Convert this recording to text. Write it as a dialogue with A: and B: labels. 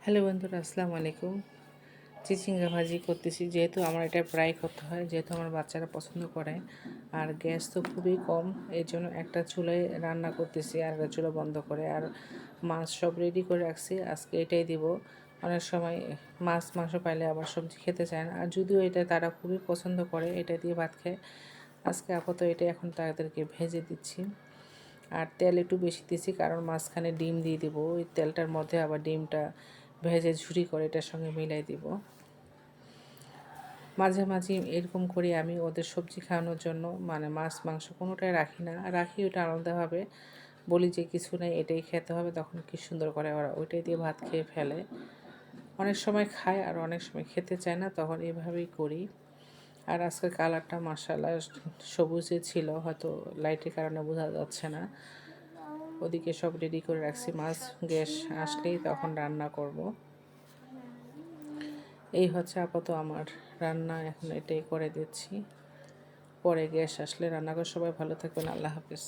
A: Hello বন্ধুরা, আসসালামু আলাইকুম। চিচিঙ্গা ভাজি করতেছি, যেহেতু আমার এটা ফ্রাই করতে হয়, যেহেতু আমার বাচ্চারা পছন্দ করে। আর গ্যাস তো খুবই কম, এই জন্য একটা চুলায় রান্না করতেছি আর একটা চুলা বন্ধ করে। আর মাছ সব রেডি করে রাখছি, আজকে এটাই দিব। অনেক সময় মাছ মাংস পাইলে আবার সবজি খেতে চায় না, আর যদিও এটা তারা খুবই পছন্দ করে, এটা দিয়ে ভাত খায়। আজকে আপাতত এটা এখন তাদেরকে ভেজে দিচ্ছি। আর তেল একটু বেশি দিয়েছি, কারণ মাঝখানে ডিম দিয়ে দিব, ওই তেলটার মধ্যে আবার ডিমটা ভেজে ঝুরি করে এটার সঙ্গে মিলাই দিব। মাঝে মাঝে এরকম করি আমি ওদের সবজি খাওয়ানোর জন্য, মানে মাছ মাংস কোনোটাই রাখি না, রাখি ওটা আলাদাভাবে। বলি যে কিছু নেই, এটাই খেতে হবে, তখন কি সুন্দর করে ওরা ওইটাই দিয়ে ভাত খেয়ে ফেলে। অনেক সময় খায় আর অনেক সময় খেতে চায় না, তখন এইভাবেই করি। আর আজকের কালারটা মাশাআল্লাহ সবুজে ছিল, হয়তো লাইটের কারণে বোঝা যাচ্ছে না। ওদিকে সব রেডি করে রাখছি, মাছ গ্যাস আসলেই তখন রান্না করব। এই হচ্ছে আপাতত আমার রান্না, এখন এটাই করে দিচ্ছি। পরে গ্যাস আসলে রান্না করে। সবাই ভালো থাকবেন, আল্লাহ হাফেজ।